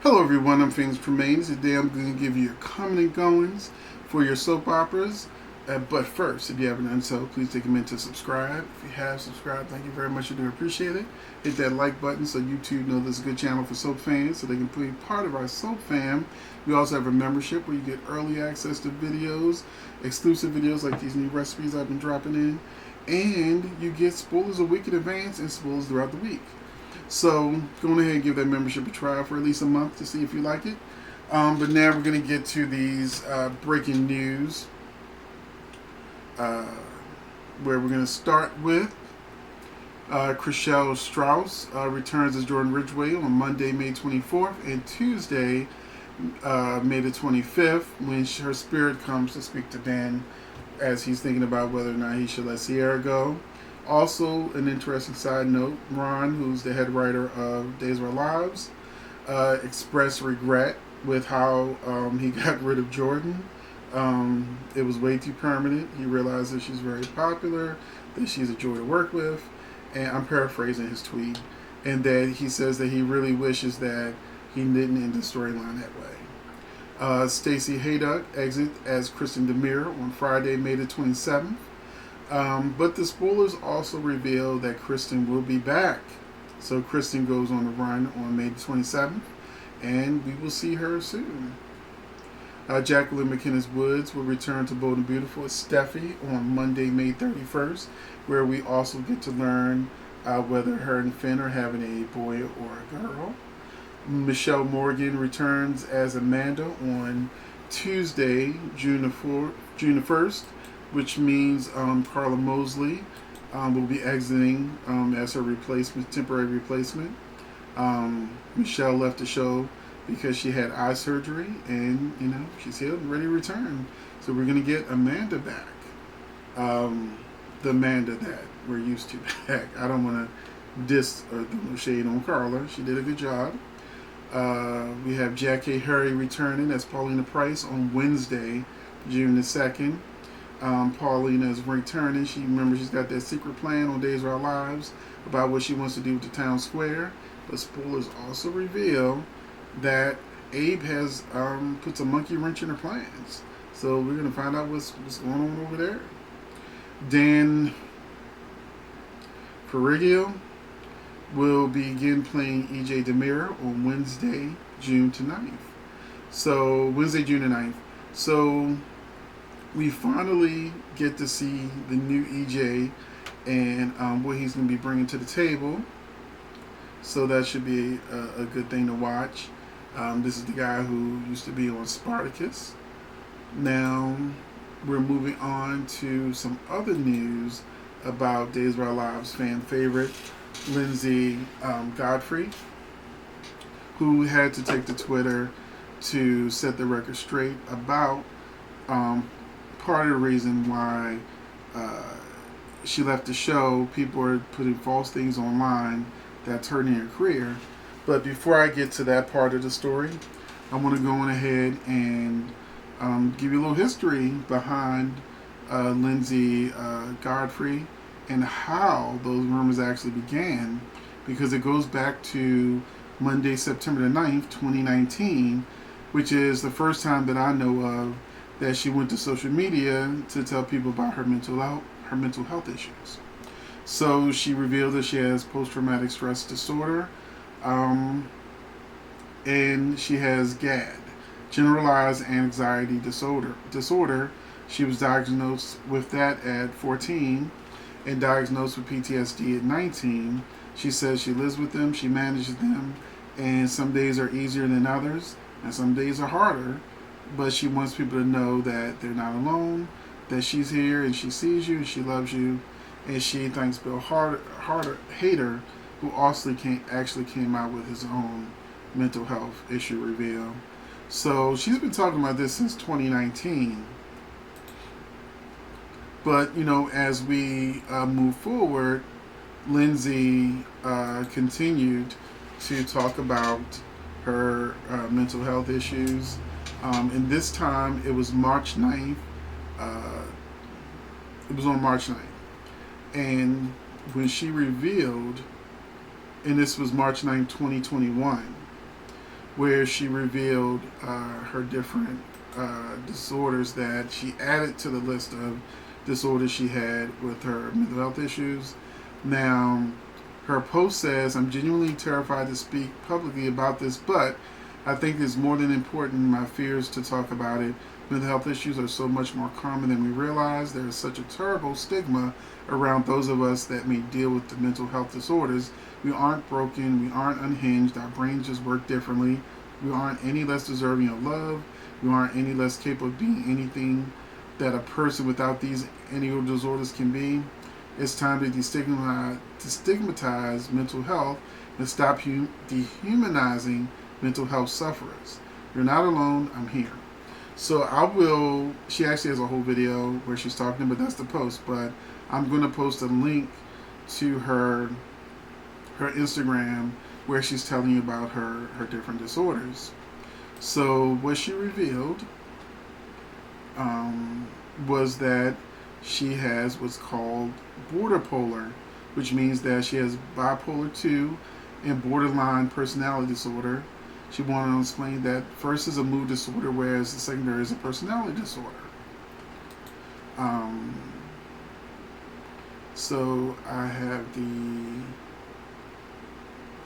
Hello everyone, I'm Tremayne. Today I'm going to give you your coming and goings for your soap operas. But first, if you haven't done so, please take a minute to subscribe. If you have subscribed, thank you very much. I do appreciate it. Hit that like button so YouTube knows this is a good channel for soap fans so they can be part of our soap fam. We also have a membership where you get early access to videos, exclusive videos like these new recipes I've been dropping in, and you get spoilers a week in advance and spoilers throughout the week. So go ahead and give that membership a try for at least a month to see if you like it. But now we're going to get to these breaking news, where we're going to start with Chriselle Strauss returns as Jordan Ridgway on Monday, May 24th, and Tuesday, May the 25th, when her spirit comes to speak to Dan as he's thinking about whether or not he should let Sierra go. Also, an interesting side note, Ron, who's the head writer of Days of Our Lives, expressed regret with how he got rid of Jordan. It was way too permanent. He realized that she's very popular, that she's a joy to work with, and I'm paraphrasing his tweet, and that he says that he really wishes that he didn't end the storyline that way. Stacey Haydock exits as Kristen Demir on Friday, May the 27th. But the spoilers also reveal that Kristen will be back. So Kristen goes on the run on May the 27th, and we will see her soon. Jacqueline McInnes Woods will return to Bold and Beautiful as Steffi on Monday, May 31st, where we also get to learn whether her and Finn are having a boy or a girl. Michelle Morgan returns as Amanda on Tuesday, June the 1st, which means Carla Mosley will be exiting as her temporary replacement. Michelle left the show because she had eye surgery, and she's healed and ready to return. So we're gonna get Amanda back, the Amanda that we're used to back. I don't want to diss or throw shade on Carla. She did a good job. We have Jackie Harry returning as Paulina Price on Wednesday, June the 2nd. Paulina is returning. She's got that secret plan on Days of Our Lives about what she wants to do with the town square. But spoilers also reveal that Abe has puts a monkey wrench in her plans. So we're going to find out what's going on over there. Dan Ferrigio will begin playing E.J. Demira on Wednesday, June the 9th. So we finally get to see the new EJ and what he's going to be bringing to the table. So that should be a good thing to watch. This is the guy who used to be on Spartacus. Now we're moving on to some other news about Days of Our Lives fan favorite Lindsay Godfrey, who had to take to Twitter to set the record straight about part of the reason why she left the show. People are putting false things online that's hurting her career. But before I get to that part of the story, I want to go on ahead and give you a little history behind Lindsay Godfrey and how those rumors actually began, because it goes back to Monday, September the 9th, 2019, which is the first time that I know of that she went to social media to tell people about her mental health issues. So she revealed that she has post-traumatic stress disorder, and she has GAD, generalized anxiety disorder. She was diagnosed with that at 14 and diagnosed with PTSD at 19. She says she lives with them, she manages them, and some days are easier than others, and some days are harder. But she wants people to know that they're not alone, that she's here and she sees you and she loves you. And she thanks Bill Hader, who also actually came out with his own mental health issue reveal. So she's been talking about this since 2019. But, as we move forward, Lindsay continued to talk about her mental health issues. And this time it was March 9th. It was on March 9th. And when she revealed, and this was March 9th, 2021, where she revealed her different disorders that she added to the list of disorders she had with her mental health issues. Now, her post says, "I'm genuinely terrified to speak publicly about this, but I think it's more than important my fears to talk about it. Mental health issues are so much more common than we realize. There is such a terrible stigma around those of us that may deal with the mental health disorders. We aren't broken, we aren't unhinged, our brains just work differently. We aren't any less deserving of love. We aren't any less capable of being anything that a person without these any disorders can be. It's time to destigmatize mental health and stop dehumanizing mental health sufferers. You're not alone, I'm here." So I will, she actually has a whole video where she's talking, but that's the post. But I'm going to post a link to her Instagram where she's telling you about her different disorders. So what she revealed was that she has what's called borderpolar, which means that she has bipolar 2 and borderline personality disorder. She wanted to explain that first is a mood disorder, whereas the secondary is a personality disorder. So I have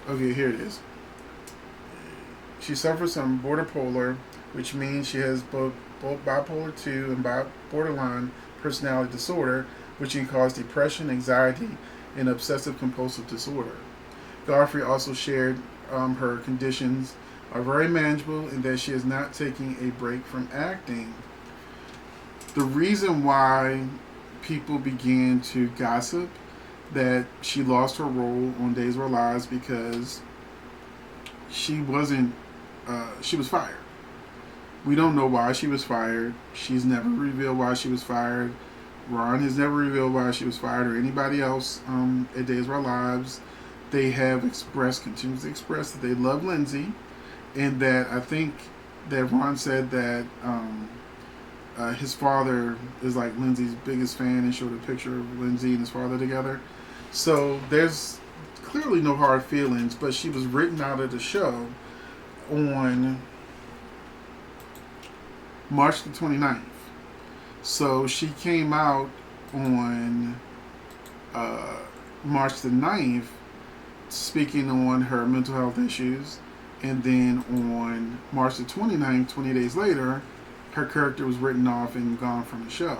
okay, here it is. She suffers from borderpolar, which means she has both bipolar 2 and borderline personality disorder, which can cause depression, anxiety, and obsessive compulsive disorder. Godfrey also shared her conditions are very manageable and that she is not taking a break from acting. The reason why people began to gossip that she lost her role on Days of Our Lives because she was fired. We don't know why she was fired. She's never revealed why she was fired. Ron has never revealed why she was fired, or anybody else at Days of Our Lives. They have continuously expressed that they love Lindsay, and that I think that Ron said that his father is like Lindsay's biggest fan and showed a picture of Lindsay and his father together. So there's clearly no hard feelings, but she was written out of the show on March the 29th. So she came out on March the 9th speaking on her mental health issues, and then on March the 29th, 20 days later, her character was written off and gone from the show.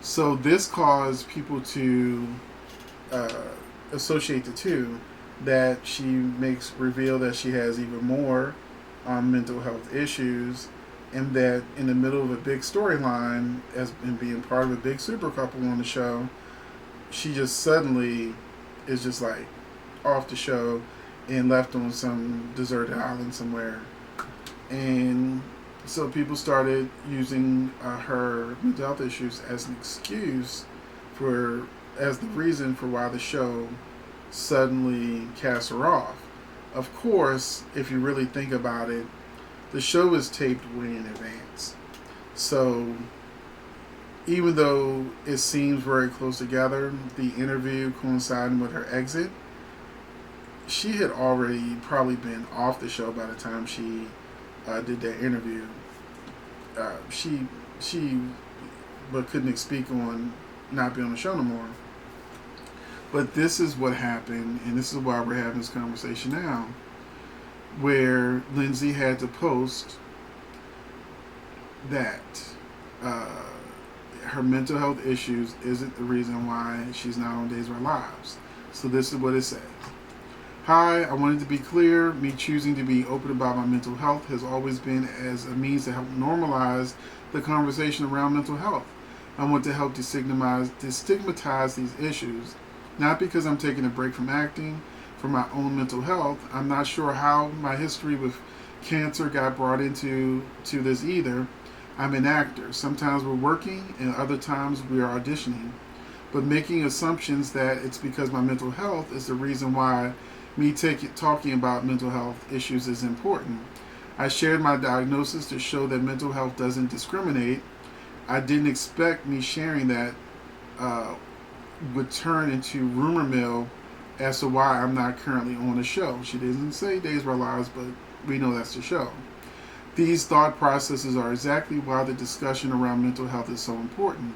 So this caused people to associate the two, that she reveal that she has even more mental health issues, and that in the middle of a big storyline, and being part of a big super couple on the show, she just suddenly is just like off the show and left on some deserted island somewhere. And so people started using her mental health issues as an excuse as the reason for why the show suddenly cast her off. Of course, if you really think about it, the show is taped way in advance. So even though it seems very close together, the interview coinciding with her exit, she had already probably been off the show by the time she did that interview. But couldn't speak on not being on the show no more. But this is what happened, and this is why we're having this conversation now, where Lindsay had to post that her mental health issues isn't the reason why she's not on Days of Our Lives. So this is what it says. "Hi, I wanted to be clear. Me choosing to be open about my mental health has always been as a means to help normalize the conversation around mental health. I want to help destigmatize these issues, not because I'm taking a break from acting for my own mental health. I'm not sure how my history with cancer got brought into this either. I'm an actor. Sometimes we're working and other times we are auditioning. But making assumptions that it's because my mental health is the reason why me talking about mental health issues is important. I shared my diagnosis to show that mental health doesn't discriminate. I didn't expect me sharing that would turn into rumor mill as to why I'm not currently on the show. She didn't say Days of Our Lives, but we know that's the show. These thought processes are exactly why the discussion around mental health is so important.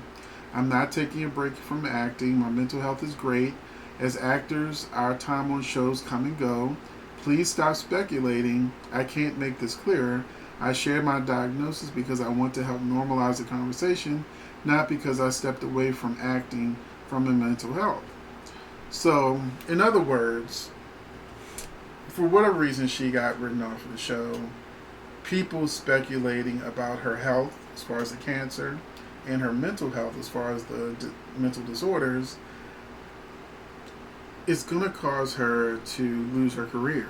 I'm not taking a break from acting. My mental health is great. As actors, our time on shows come and go. Please stop speculating. I can't make this clearer. I share my diagnosis because I want to help normalize the conversation, not because I stepped away from acting from my mental health. So, in other words, for whatever reason she got written off of the show, people speculating about her health as far as the cancer and her mental health as far as the mental disorders, it's going to cause her to lose her career.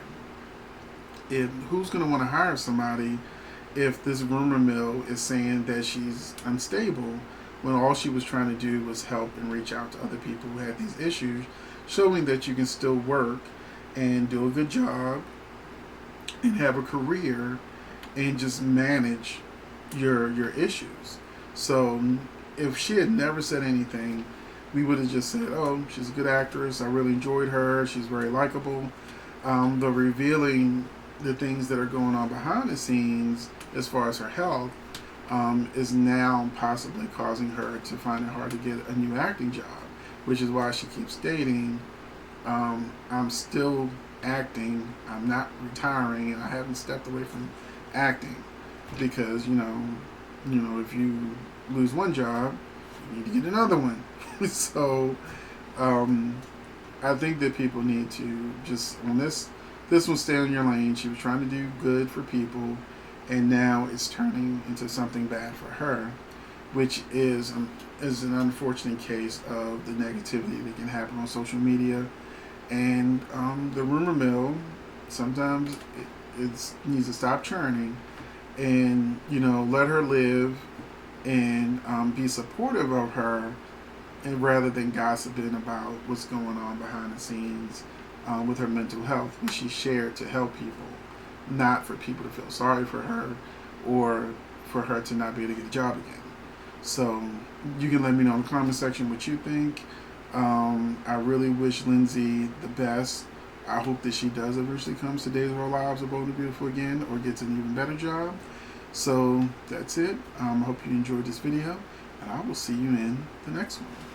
Who's going to want to hire somebody if this rumor mill is saying that she's unstable when all she was trying to do was help and reach out to other people who had these issues, showing that you can still work and do a good job and have a career and just manage your issues. So if she had never said anything, we would have just said, oh, she's a good actress, I really enjoyed her, she's very likable. The revealing the things that are going on behind the scenes as far as her health is now possibly causing her to find it hard to get a new acting job, which is why she keeps stating, I'm still acting, I'm not retiring, and I haven't stepped away from acting, because you know if you lose one job, you need to get another one. So I think that people need to just, on this one, stay in your lane. She was trying to do good for people, and now it's turning into something bad for her, which is an unfortunate case of the negativity that can happen on social media. And the rumor mill, sometimes it needs to stop churning, and let her live, and be supportive of her, and rather than gossiping about what's going on behind the scenes with her mental health, which she shared to help people, not for people to feel sorry for her or for her to not be able to get a job again. So you can let me know in the comment section what you think. I really wish Lindsay the best. I hope that she does eventually comes to Days of Our Lives or Bold and Beautiful again, or gets an even better job. So that's it. I hope you enjoyed this video, and I will see you in the next one.